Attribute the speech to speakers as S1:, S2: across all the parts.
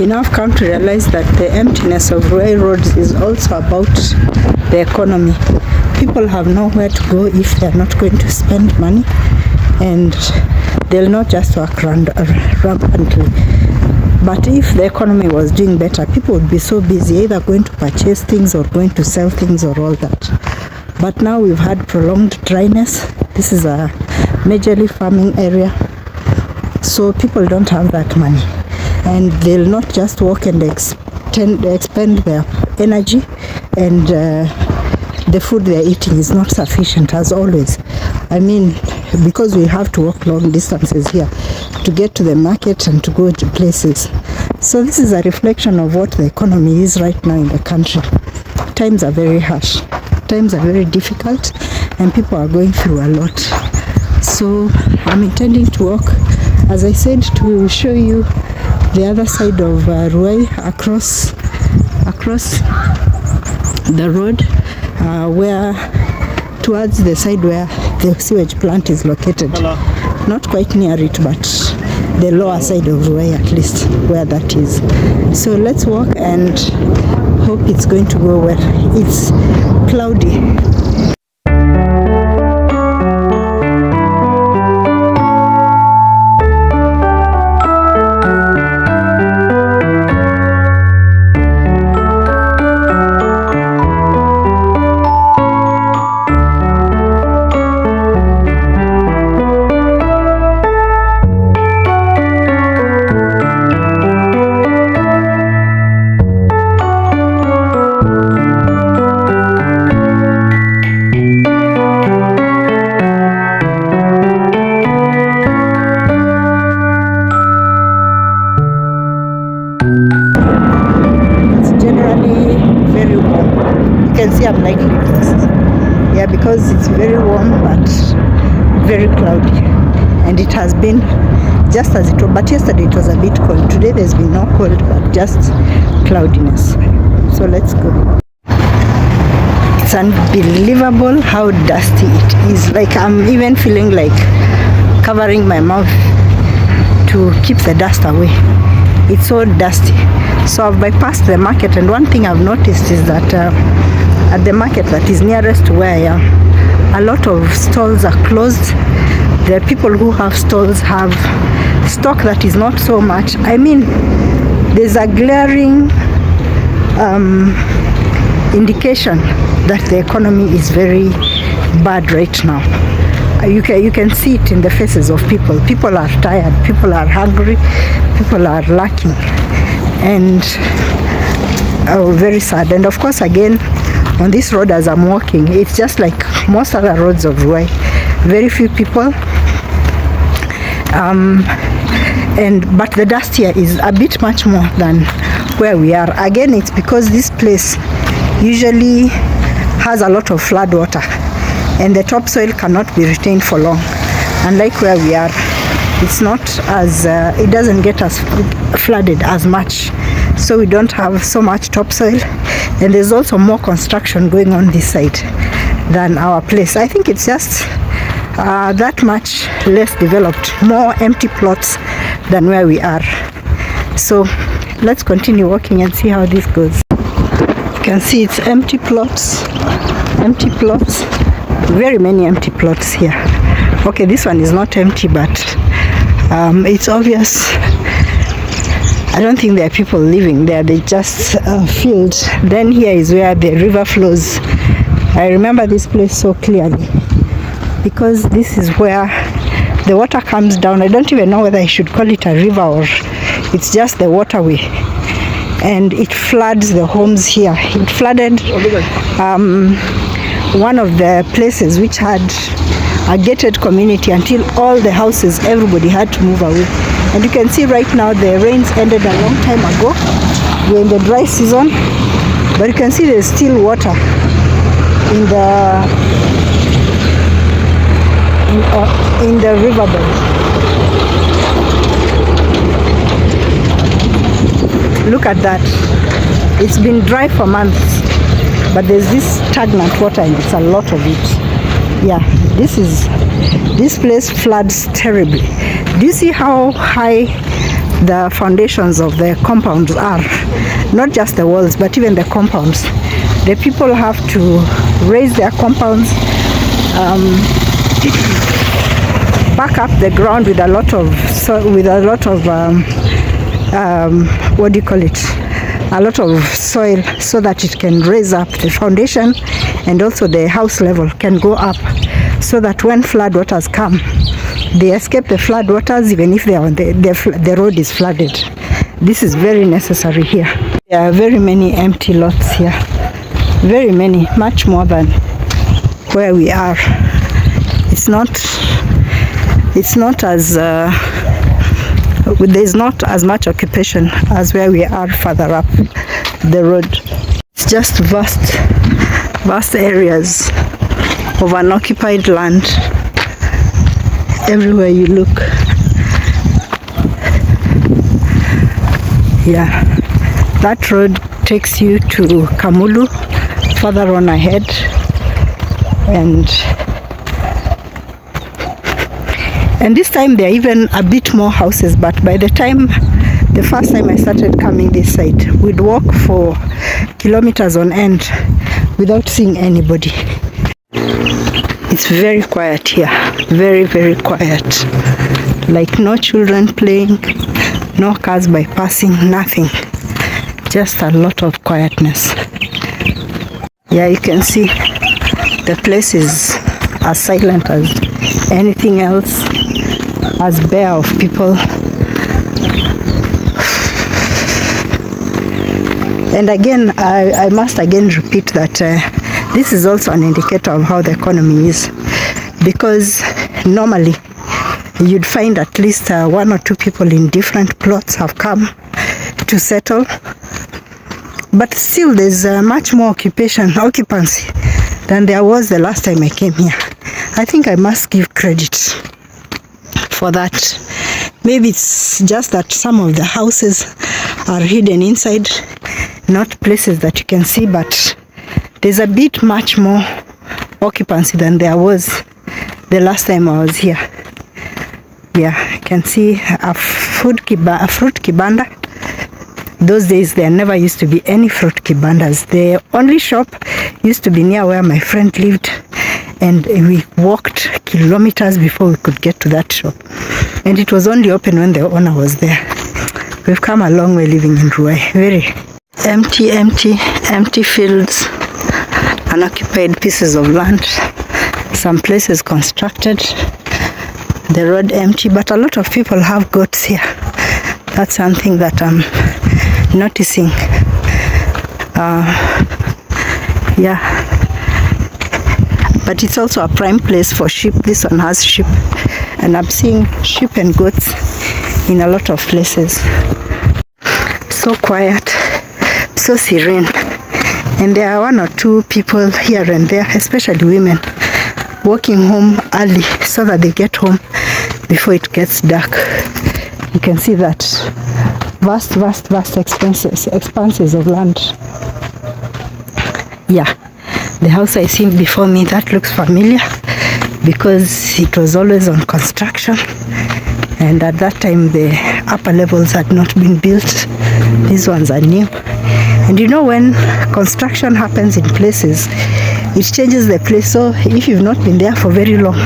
S1: We now have come to realize that the emptiness of Ruai roads is also about the economy. People have nowhere to go if they are not going to spend money, and they'll not just work rampantly. But if the economy was doing better, people would be so busy either going to purchase things or going to sell things or all that. But now we've had prolonged dryness. This is a majorly farming area, so people don't have that money, and they'll not just walk and expend their energy, and the food they're eating is not sufficient as always. I mean, because we have to walk long distances here to get to the market and to go to places. So this is a reflection of what the economy is right now in the country. Times are very harsh, times are very difficult, and people are going through a lot. So I'm intending to walk, as I said, to show you the other side of Ruai, across the road, where towards the side where the sewage plant is located. Hello. Not quite near it, but the lower side of Ruai, at least where that is. So let's walk and hope it's going to go well. It's cloudy. I'm liking this, yeah, because it's very warm but very cloudy, and it has been just as it was, but yesterday it was a bit cold. Today there's been no cold but just cloudiness. So let's go. It's unbelievable how dusty it is. Like, I'm even feeling like covering my mouth to keep the dust away. It's so dusty. So I've bypassed the market, and one thing I've noticed is that at the market that is nearest to where I am, a lot of stalls are closed. The people who have stalls have stock that is not so much. I mean, there's a glaring indication that the economy is very bad right now. You can see it in the faces of people. People are tired, people are hungry, people are lacking, and very sad. And of course, again, on this road as I'm walking, it's just like most other roads of Ruai. Very few people, but the dust here is a bit much more than where we are. Again, it's because this place usually has a lot of flood water, and the topsoil cannot be retained for long. Unlike where we are, it's not as it doesn't get as flooded as much, so we don't have so much topsoil. And there's also more construction going on this side than our place. I think it's just that much less developed, more empty plots than where we are. So let's continue walking and see how this goes. You can see it's empty plots, very many empty plots here. Okay, this one is not empty, but it's obvious. I don't think there are people living there, they just fields. Then here is where the river flows. I remember this place so clearly because this is where the water comes down. I don't even know whether I should call it a river or it's just the waterway, and it floods the homes here. It flooded one of the places which had a gated community until all the houses, everybody had to move away. And you can see right now the rains ended a long time ago. We're in the dry season, but you can see there's still water in the riverbed. Look at that. It's been dry for months, but there's this stagnant water, and it's a lot of it. Yeah, this place floods terribly. Do you see how high the foundations of the compounds are. Not just the walls, but even the compounds. The people have to raise their compounds, back up the ground with a lot of what do you call it? A lot of soil, so that it can raise up the foundation, and also the house level can go up, so that when flood waters come, they escape the flood waters even if they are on the road is flooded. This is very necessary here. There are very many empty lots here. Very many, much more than where we are. It's not as there's not as much occupation as where we are further up the road. It's just vast areas of unoccupied land everywhere you look. Yeah, that road takes you to Kamulu, further on ahead, and this time there are even a bit more houses, but by the first time I started coming this side, we'd walk for kilometers on end without seeing anybody. It's very quiet here, very, very quiet. Like no children playing, no cars bypassing, nothing. Just a lot of quietness. Yeah, you can see the place is as silent as anything else, as bare of people. And again, I must again repeat that this is also an indicator of how the economy is, because normally you'd find at least one or two people in different plots have come to settle, but still there's much more occupancy than there was the last time I came here. I think I must give credit for that. Maybe it's just that some of the houses are hidden inside, not places that you can see, but there's a bit much more occupancy than there was the last time I was here. Yeah, I can see a fruit kibanda. Those days there never used to be any fruit kibandas. The only shop used to be near where my friend lived, and we walked kilometers before we could get to that shop, and it was only open when the owner was there. We've come a long way living in Ruai. Very empty fields, unoccupied pieces of land, some places constructed, the road empty, but a lot of people have goats here. That's something that I'm noticing. Yeah, but it's also a prime place for sheep. This one has sheep, and I'm seeing sheep and goats in a lot of places. So quiet, so serene, and there are one or two people here and there, especially women, walking home early so that they get home before it gets dark. You can see that vast expanses of land. Yeah, the house I see before me, that looks familiar because it was always on construction, and at that time the upper levels had not been built. These ones are new, and you know, when construction happens in places, it changes the place. So if you've not been there for very long,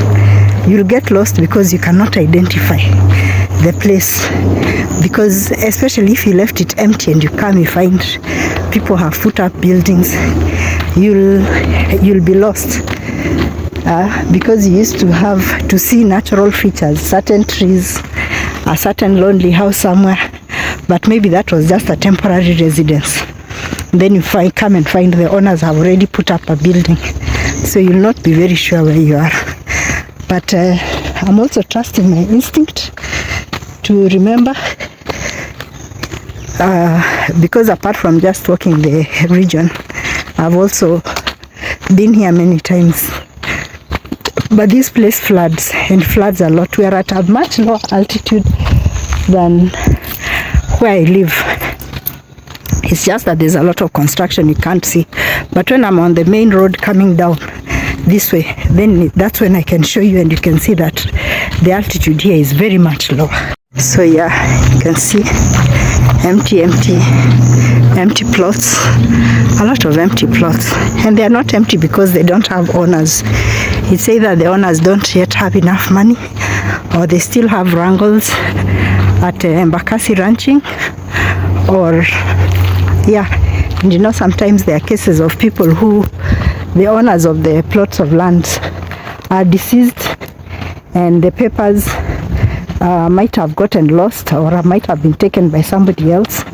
S1: you'll get lost because you cannot identify the place, because especially if you left it empty and you come, you find people have put up buildings, you'll be lost, because you used to have to see natural features, certain trees, a certain lonely house somewhere, but maybe that was just a temporary residence. Then you come and find the owners have already put up a building, so you'll not be very sure where you are. But I'm also trusting my instinct to remember, because apart from just walking the region, I've also been here many times. But this place floods, and floods a lot. We are at a much lower altitude than where I live. It's just that there's a lot of construction you can't see. But when I'm on the main road coming down this way, then that's when I can show you, and you can see that the altitude here is very much lower. So yeah, you can see empty plots, a lot of empty plots, and they are not empty because they don't have owners. It's either the owners don't yet have enough money, or they still have wrangles at Embakasi ranching, or yeah, and you know, sometimes there are cases of people who, the owners of the plots of land are deceased, and the papers might have gotten lost or might have been taken by somebody else,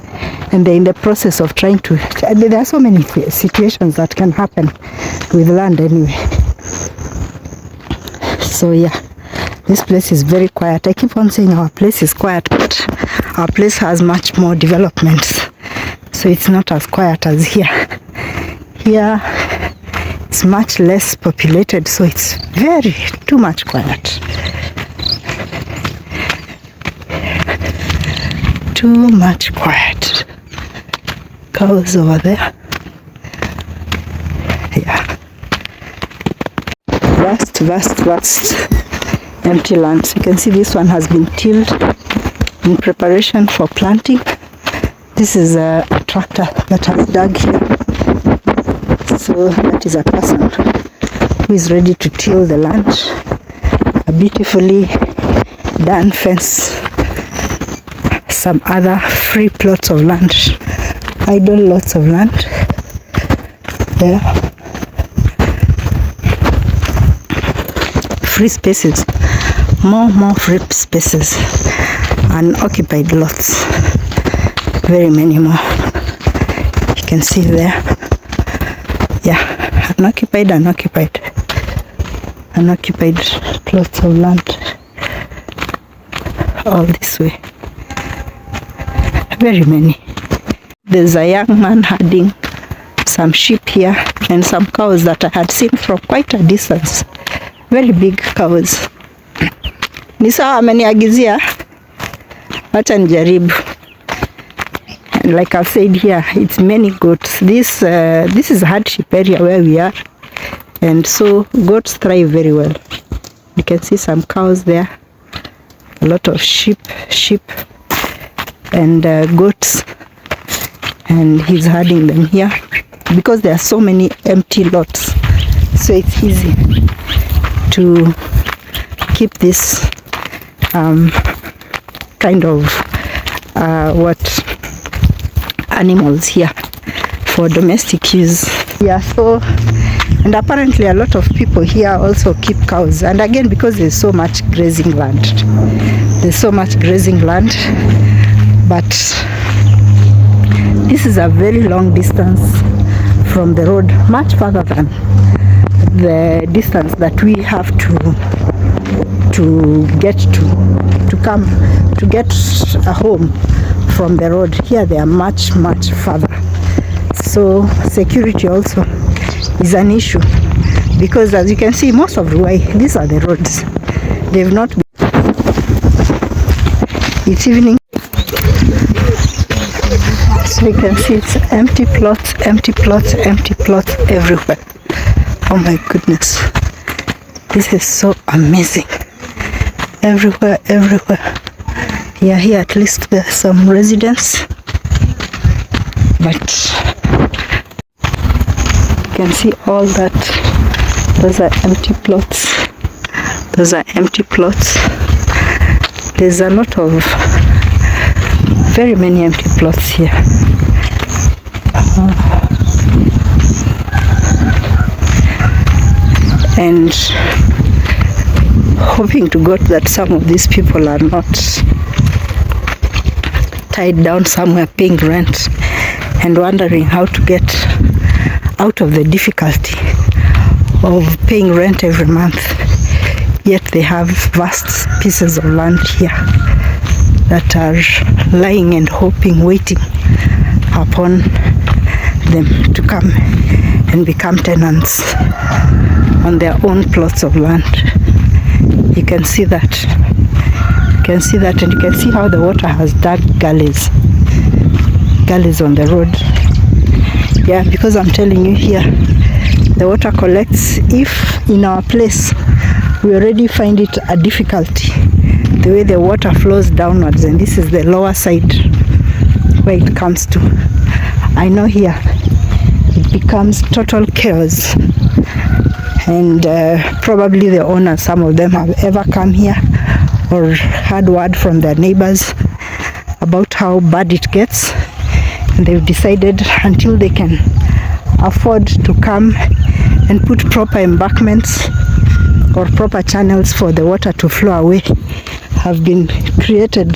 S1: and they're in the process of trying to, there are so many situations that can happen with land anyway. So yeah, this place is very quiet. I keep on saying our place is quiet, but our place has much more developments, so it's not as quiet as here. Here it's much less populated, so it's very too much quiet. Too much quiet. Cows over there. Yeah. Vast empty lands. You can see this one has been tilled in preparation for planting. This is a tractor that has dug here. So that is a person who is ready to till the land. A beautifully done fence. Some other free plots of land, idle lots of land there, free spaces, more free spaces, unoccupied lots, very many more. You can see there, yeah, unoccupied plots of land all this way. Very many. There's a young man herding some sheep here and some cows that I had seen from quite a distance. Very big cows. Ni sawa ameniagizia, wacha nijaribu. And like I've said here, it's many goats. This is a hardship area where we are, and so goats thrive very well. You can see some cows there, a lot of sheep and goats, and he's herding them here because there are so many empty lots, so it's easy to keep this kind of animals here for domestic use. Yeah, so, and apparently a lot of people here also keep cows, and again because there's so much grazing land, but this is a very long distance from the road, much further than the distance that we have to get to get a home from the road. Here they are much further, so security also is an issue, because as you can see, most of Ruai, these are the roads, they've not been. It's evening, so you can see it's empty plots everywhere. Oh my goodness, this is so amazing. Everywhere. Yeah, here at least there's some residents, but you can see all that. Those are empty plots. There's a lot of, very many empty plots here. And hoping to God that some of these people are not tied down somewhere paying rent and wondering how to get out of the difficulty of paying rent every month, yet they have vast pieces of land here that are lying and hoping, waiting upon them to come and become tenants on their own plots of land. You can see that. And you can see how the water has dug gullies on the road. Yeah, because I'm telling you, here the water collects. If in our place we already find it a difficulty the way the water flows downwards, and this is the lower side where it comes to. I know here it becomes total chaos, and probably the owners, some of them have ever come here or had word from their neighbors about how bad it gets, and they've decided until they can afford to come and put proper embankments or proper channels for the water to flow away have been created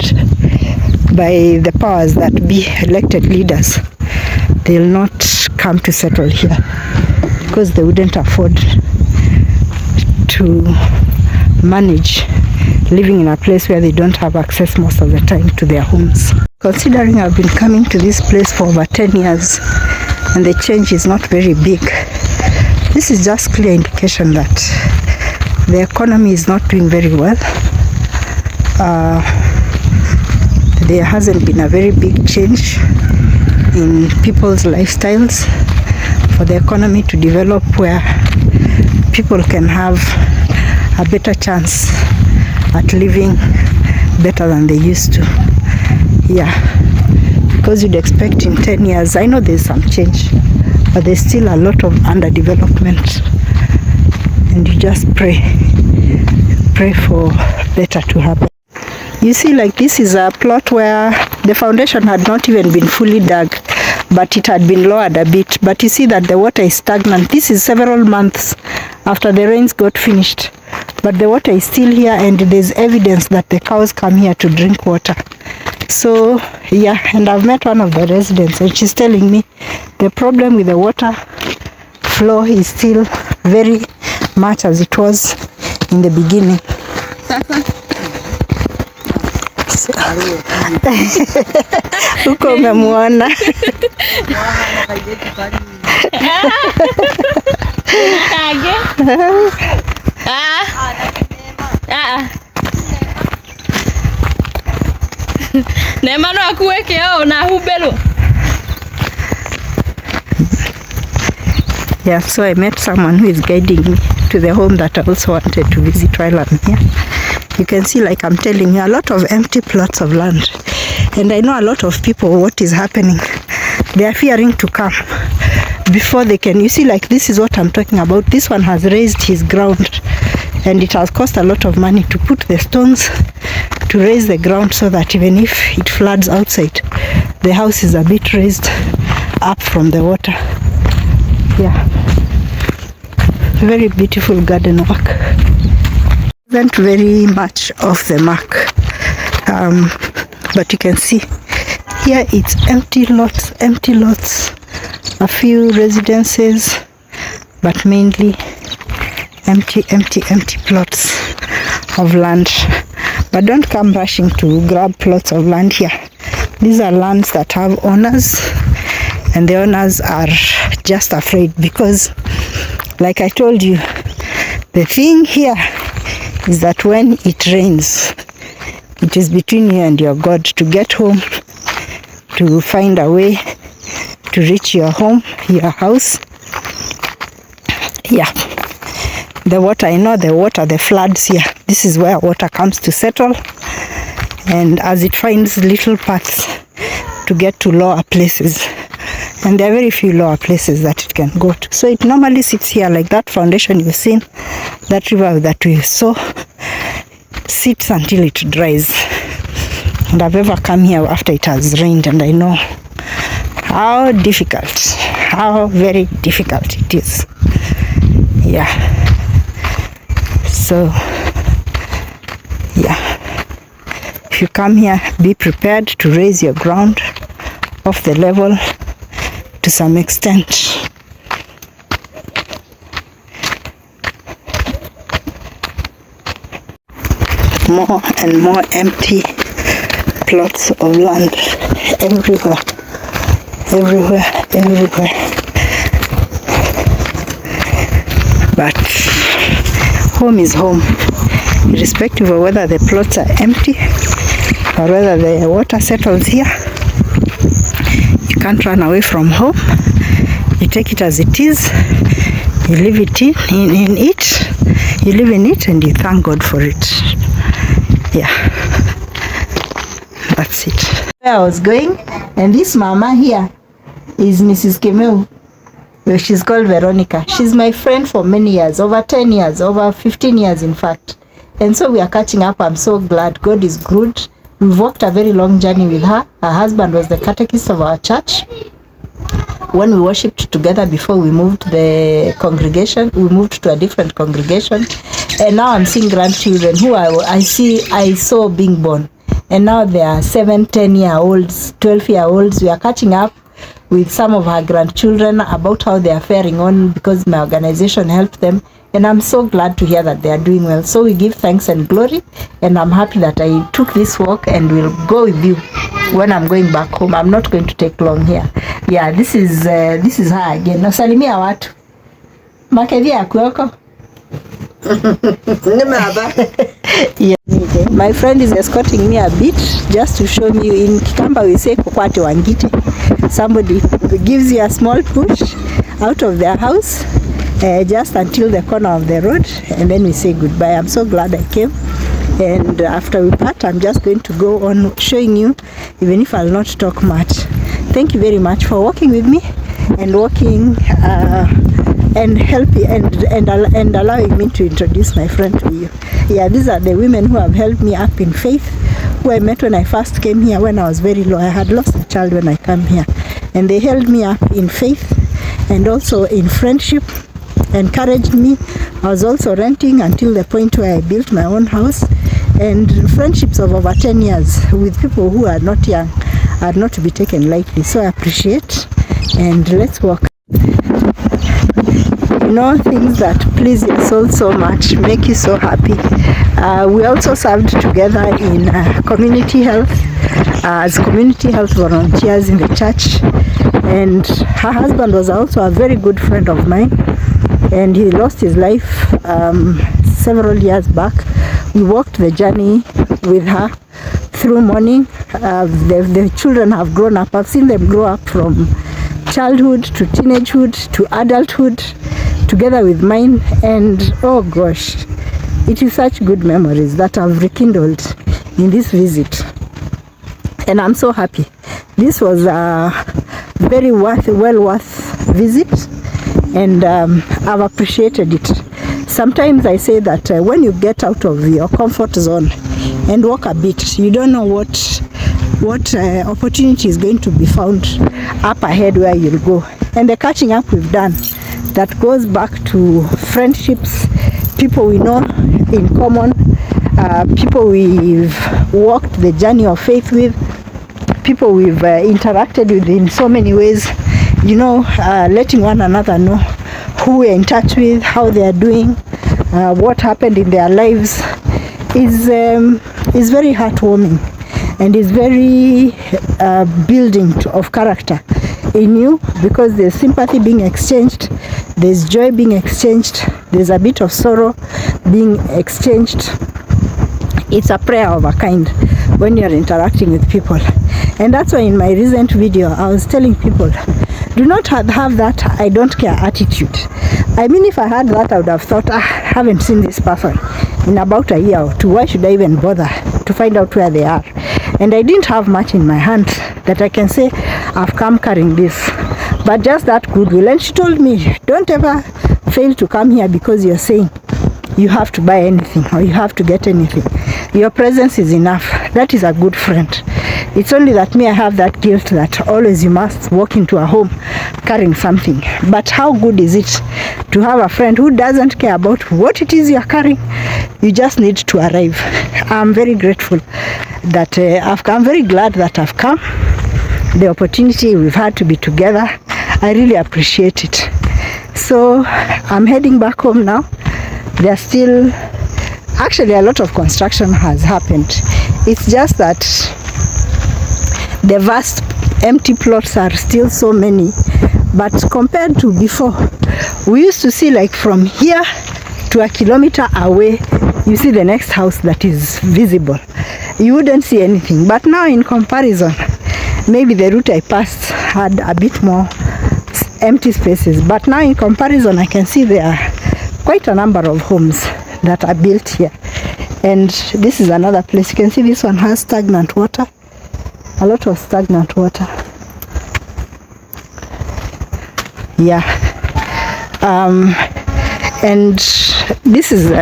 S1: by the powers that be, elected leaders. They'll not come to settle here because they wouldn't afford to manage living in a place where they don't have access most of the time to their homes. Considering I've been coming to this place for over 10 years and the change is not very big, this is just clear indication that the economy is not doing very well. There hasn't been a very big change in people's lifestyles for the economy to develop where people can have a better chance at living better than they used to. Yeah, because you'd expect in 10 years, I know there's some change, but there's still a lot of underdevelopment, and you just pray for better to happen. You see, like this is a plot where the foundation had not even been fully dug, but it had been lowered a bit. But you see that the water is stagnant. This is several months after the rains got finished, but the water is still here, and there's evidence that the cows come here to drink water. So yeah, and I've met one of the residents, and she's telling me the problem with the water flow is still very much as it was in the beginning. Huko umemwona?
S2: Nema no akuweke o na hubelo.
S1: Yeah, so I met someone who is guiding me to the home that I also wanted to visit while I'm here. You can see, like I'm telling you, a lot of empty plots of land. And I know a lot of people, what is happening, they are fearing to come before they can. You see, like this is what I'm talking about. This one has raised his ground, and it has cost a lot of money to put the stones to raise the ground so that even if it floods outside, the house is a bit raised up from the water. Yeah, very beautiful garden work. Isn't very much off the mark, but you can see here it's empty lots, a few residences, but mainly empty plots of land. But don't come rushing to grab plots of land here. These are lands that have owners, and the owners are just afraid because, like I told you, the thing here is that when it rains, it is between you and your God to get home, to find a way to reach your home, your house. Yeah, the water, I know the water, the floods here, this is where water comes to settle, and as it finds little paths to get to lower places, and there are very few lower places that it can go to. So it normally sits here like that foundation you've seen, that river that we saw, sits until it dries. And I've ever come here after it has rained, and I know how very difficult it is. Yeah. So, yeah. If you come here, be prepared to raise your ground off the level to some extent. More and more empty plots of land everywhere. But home is home, irrespective of whether the plots are empty or whether the water settles here. You can't run away from home. You take it as it is. You live it in it. You live in it, and you thank God for it. Yeah. That's it. Where I was going, and this mama here is Mrs. Kemeu. She's called Veronica. She's my friend for many years, over 10 years, over 15 years in fact. And so we are catching up. I'm so glad. God is good. We've walked a very long journey with her. Her husband was the catechist of our church. When we worshipped together before we moved the congregation, we moved to a different congregation. And now I'm seeing grandchildren who I saw being born. And now they are 7, 10-year-olds, 12-year-olds. We are catching up with some of her grandchildren about how they are faring on because my organization helped them. And I'm so glad to hear that they are doing well. So we give thanks and glory. And I'm happy that I took this walk and will go with you when I'm going back home. I'm not going to take long here. Yeah, this is her again. Nasalimia watu. Makevia akuoko. Yeah. My friend is escorting me a bit just to show me. In Kikamba we say kukwate wangite. Somebody gives you a small push out of their house just until the corner of the road, and then we say goodbye. I'm so glad I came, and after we part I'm just going to go on showing you, even if I'll not talk much. Thank you very much for walking with me and walking and helping and allowing me to introduce my friend to you. Yeah, these are the women who have helped me up in faith, who I met when I first came here when I was very low. I had lost a child when I came here, and they held me up in faith and also in friendship, encouraged me. I was also renting until the point where I built my own house, and friendships of over 10 years with people who are not young are not to be taken lightly. So I appreciate, and let's walk. You know, things that please your soul so much, make you so happy. We also served together in community health as community health volunteers in the church, and her husband was also a very good friend of mine, and he lost his life several years back. We walked the journey with her through mourning. The children have grown up. I've seen them grow up from childhood to teenagehood to adulthood together with mine, and oh gosh, it is such good memories that I've rekindled in this visit, and I'm so happy. This was a very well worth visit, and I've appreciated it. Sometimes I say that when you get out of your comfort zone and walk a bit, you don't know what opportunity is going to be found up ahead where you'll go. And the catching up we've done, that goes back to friendships, people we know in common, people we've walked the journey of faith with, people we've interacted with in so many ways, you know, letting one another know who we're in touch with, how they are doing, what happened in their lives is very heartwarming, and is very building of character in you, because there's sympathy being exchanged, there's joy being exchanged, there's a bit of sorrow being exchanged. It's a prayer of a kind when you're interacting with people. And that's why in my recent video I was telling people, do not have that I don't care attitude. I mean, if I had that, I would have thought, I haven't seen this person in about a year or two. Why should I even bother to find out where they are? And I didn't have much in my hand that I can say I've come carrying this, but just that goodwill. And she told me, don't ever fail to come here because you're saying you have to buy anything or you have to get anything. Your presence is enough. That is a good friend. It's only that me, I have that guilt that always you must walk into a home carrying something. But how good is it to have a friend who doesn't care about what it is you're carrying? You just need to arrive. I'm very grateful that I'm very glad that I've come. The opportunity we've had to be together, I really appreciate it. So I'm heading back home now. There's still, actually a lot of construction has happened. It's just that the vast empty plots are still so many, but compared to before, we used to see like from here to a kilometer away, you see the next house that is visible. You wouldn't see anything, but now in comparison, maybe the route I passed had a bit more empty spaces, but now in comparison I can see there are quite a number of homes that are built here. And this is another place. You can see this one has stagnant water. a lot of stagnant water. Yeah. And this is,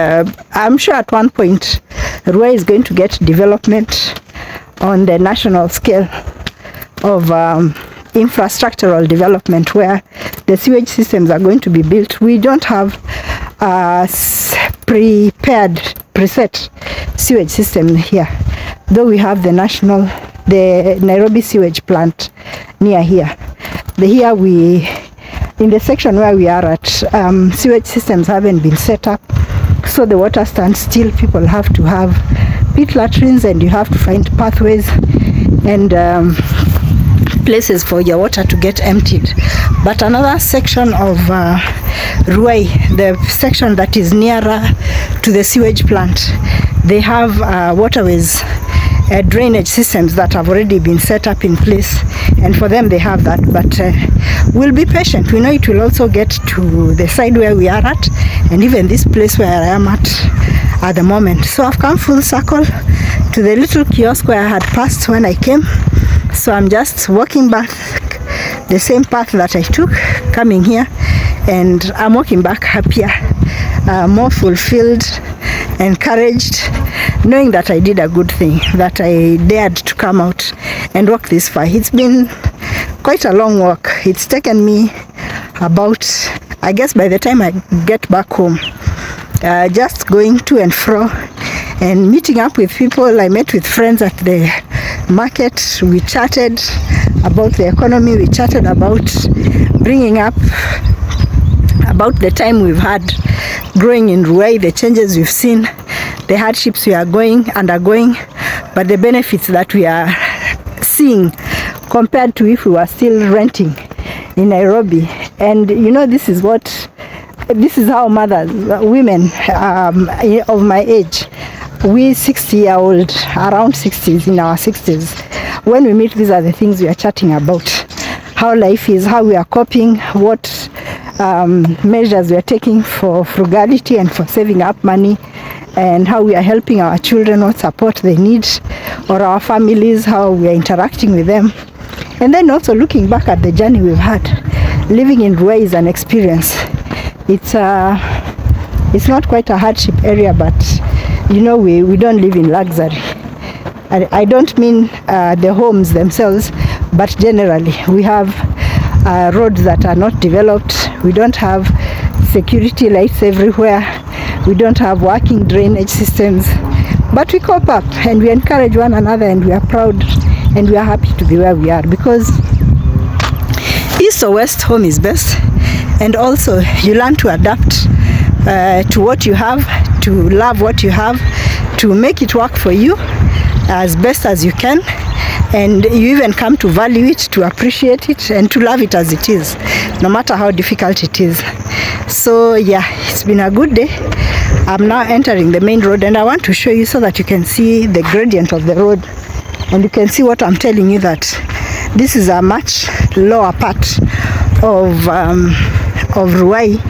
S1: I'm sure at one point, Ruai is going to get development on the national scale of infrastructural development, where the sewage systems are going to be built. We don't have a preset sewage system here, though we have the Nairobi sewage plant near here. In the section where we are at, sewage systems haven't been set up, so the water stands still. People have to have pit latrines, and you have to find pathways and places for your water to get emptied. But another section of Ruai, the section that is nearer to the sewage plant, they have waterways, drainage systems that have already been set up in place, and for them they have that. But we'll be patient. We know it will also get to the side where we are at, and even this place where I am at the moment. So I've come full circle to the little kiosk where I had passed when I came. So I'm just walking back the same path that I took coming here, and I'm walking back happier, more fulfilled, encouraged, knowing that I did a good thing, that I dared to come out and walk this far. It's been quite a long walk. It's taken me about, I guess by the time I get back home, just going to and fro and meeting up with people. I met with friends at the market. We chatted about the economy. We chatted about bringing up about the time we've had growing in Ruai, the changes we've seen, the hardships we are undergoing, but the benefits that we are seeing compared to if we were still renting in Nairobi. And you know, this is how mothers, women of my age, we 60-year-old, around 60s, in our 60s, when we meet, these are the things we are chatting about. How life is, how we are coping, what measures we are taking for frugality and for saving up money, and how we are helping our children, what support they need, or our families, how we are interacting with them. And then also looking back at the journey we've had. Living in Ruai is an experience. It's not quite a hardship area, but you know, we don't live in luxury. I don't mean the homes themselves, but generally we have roads that are not developed. We don't have security lights everywhere. We don't have working drainage systems, but we cope up and we encourage one another, and we are proud and we are happy to be where we are, because east or west, home is best. And also you learn to adapt to what you have, to love what you have, to make it work for you as best as you can, and you even come to value it, to appreciate it, and to love it as it is, no matter how difficult it is. So yeah, it's been a good day. I'm now entering the main road, and I want to show you so that you can see the gradient of the road, and you can see what I'm telling you, that this is a much lower part of Ruai,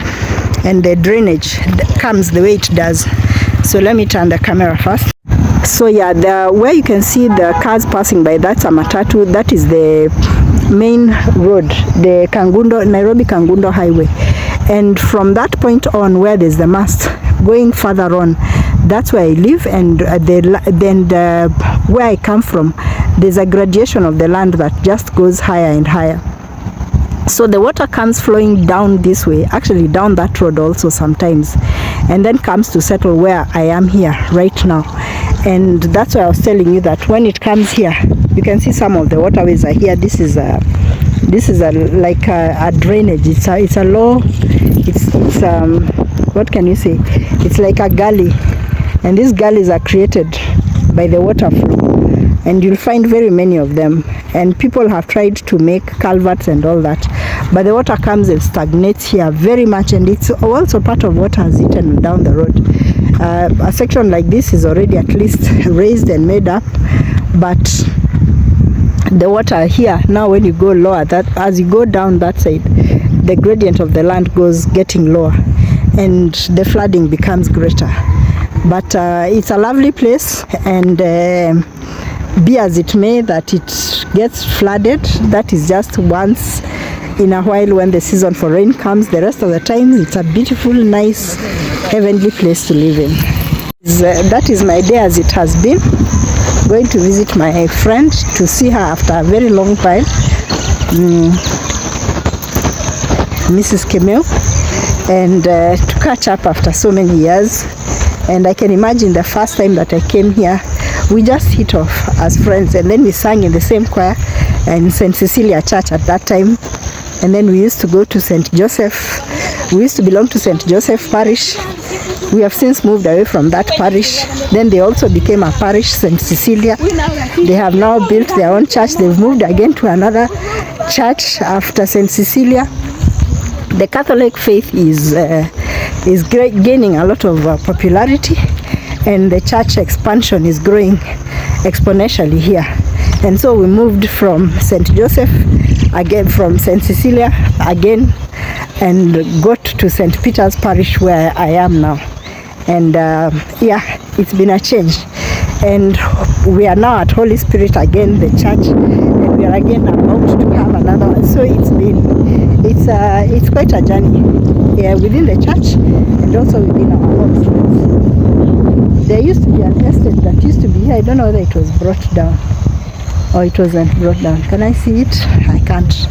S1: and the drainage comes the way it does. So let me turn the camera first. So yeah, where you can see the cars passing by, that's a matatu. That is the main road, the Nairobi Kangundo Highway. And from that point on, where there's the mast, going further on, that's where I live. And where I come from, there's a gradation of the land that just goes higher and higher. So the water comes flowing down this way, actually down that road also sometimes, and then comes to settle where I am here right now. And that's why I was telling you that when it comes here, you can see some of the waterways are here. This is like a drainage. It's a low, what can you say? It's like a gully, and these gullies are created by the water flow, and you'll find very many of them. And people have tried to make culverts and all that, but the water comes and stagnates here very much, and it's also part of what has eaten down the road. A section like this is already at least raised and made up, but the water here now, when you go lower, that as you go down that side, the gradient of the land goes getting lower, and the flooding becomes greater. But it's a lovely place, and be as it may that it gets flooded. That is just once in a while when the season for rain comes. The rest of the time it's a beautiful, nice, heavenly place to live in. That is my day as it has been. Going to visit my friend to see her after a very long while, Mrs. Kemeu, and to catch up after so many years. And I can imagine the first time that I came here, we just hit off as friends, and then we sang in the same choir in St. Cecilia Church at that time. And then we used to go to St. Joseph. We used to belong to St. Joseph Parish. We have since moved away from that parish. Then they also became a parish, St. Cecilia. They have now built their own church. They've moved again to another church after St. Cecilia. The Catholic faith is gaining a lot of popularity, and the church expansion is growing exponentially here. And so we moved from St. Joseph, again from St. Cecilia again, and got to St. Peter's Parish where I am now. And yeah, it's been a change. And we are now at Holy Spirit again, the church, and we are again about to have another one. So it's quite a journey here within the church and also within our homes. There used to be an estate that used to be here. I don't know whether it was brought down or it wasn't brought down. Can I see it? I can't.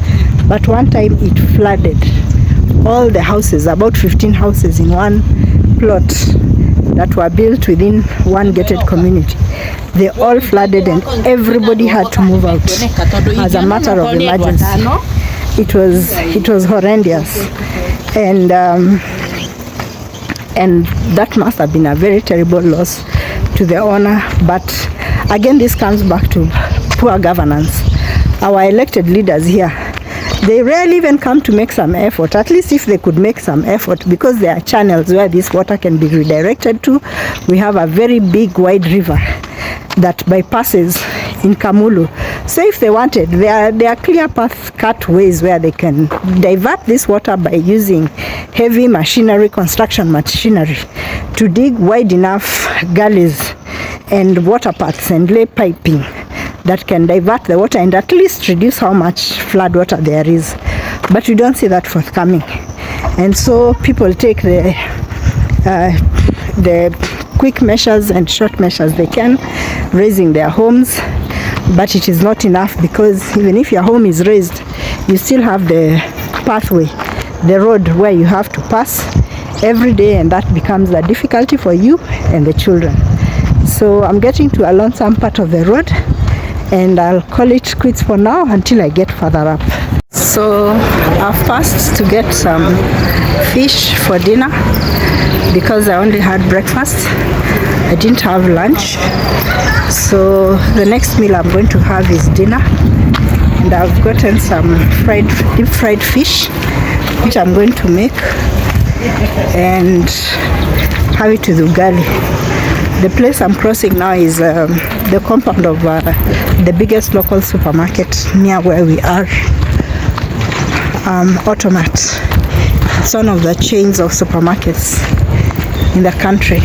S1: But one time it flooded all the houses, about 15 houses in one plot that were built within one gated community. They all flooded and everybody had to move out as a matter of emergency. It was horrendous, and that must have been a very terrible loss to the owner. But again, this comes back to poor governance. Our elected leaders here, they rarely even come to make some effort. At least if they could make some effort, because there are channels where this water can be redirected to. We have a very big wide river that bypasses in Kamulu. So if they wanted, there are clear path cut ways where they can divert this water by using heavy machinery, construction machinery, to dig wide enough gullies and water paths and lay piping that can divert the water and at least reduce how much flood water there is. But we don't see that forthcoming. And so people take the quick measures and short measures they can, raising their homes. But it is not enough, because even if your home is raised, you still have the pathway, the road where you have to pass every day, and that becomes a difficulty for you and the children. So I'm getting to a lonesome part of the road, and I'll call it quits for now until I get further up. So I've passed to get some fish for dinner because I only had breakfast. I didn't have lunch. So the next meal I'm going to have is dinner, and I've gotten some deep fried fish, which I'm going to make and have it with ugali. The place I'm crossing now is the compound of the biggest local supermarket near where we are, Automat. It's one of the chains of supermarkets in the country.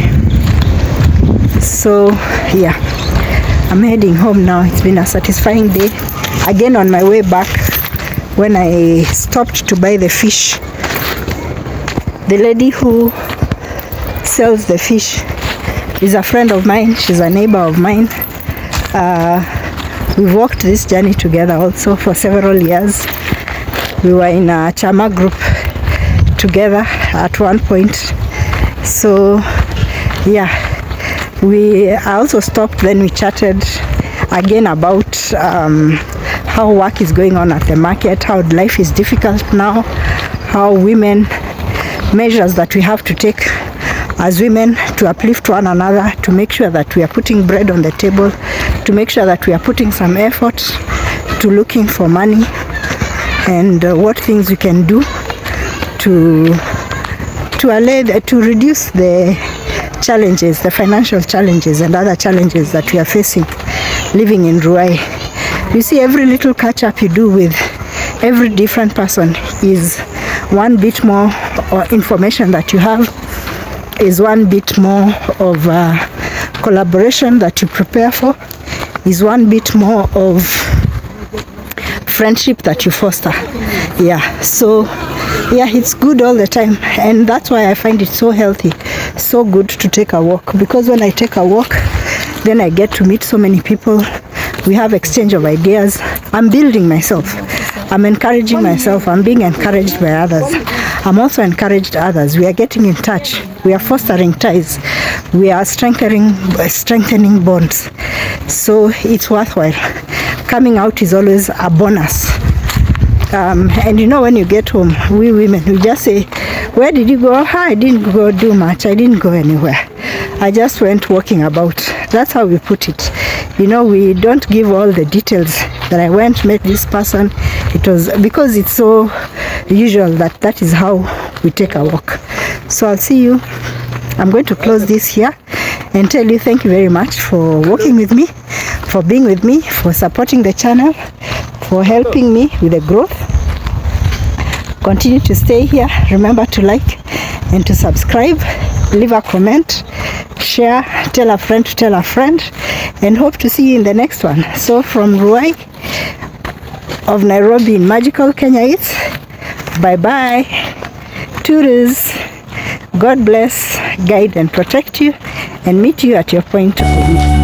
S1: So yeah, I'm heading home now. It's been a satisfying day. Again, on my way back, when I stopped to buy the fish, the lady who sells the fish is a friend of mine. She's a neighbor of mine. We've walked this journey together also for several years. We were in a Chama group together at one point. So yeah, I also stopped, then we chatted again about how work is going on at the market, how life is difficult now, how women, measures that we have to take as women to uplift one another, to make sure that we are putting bread on the table, to make sure that we are putting some effort to looking for money, and what things we can do to reduce the challenges, the financial challenges and other challenges that we are facing living in Ruai. You see, every little catch up you do with every different person is one bit more information that you have, is one bit more of collaboration that you prepare for, is one bit more of friendship that you foster. Yeah, so yeah, it's good all the time, and that's why I find it so healthy, so good to take a walk, because when I take a walk, then I get to meet so many people. We have exchange of ideas. I'm building myself, I'm encouraging myself, I'm being encouraged by others. I'm also encouraged others. We are getting in touch, we are fostering ties, we are strengthening bonds. So it's worthwhile. Coming out is always a bonus. And you know, when you get home, we women, we just say, where did you go? I didn't go do much, I didn't go anywhere, I just went walking about. That's how we put it. You know, we don't give all the details that I went, met this person. It was because it's so usual that is how we take a walk. So I'll see you. I'm going to close this here and tell you thank you very much for walking with me, for being with me, for supporting the channel, for helping me with the growth. Continue to stay here. Remember to like and to subscribe, leave a comment, share, tell a friend to tell a friend, and hope to see you in the next one. So from Ruai of Nairobi in magical Kenya, it's bye-bye. Toodles. God bless, guide and protect you, and meet you at your point of need.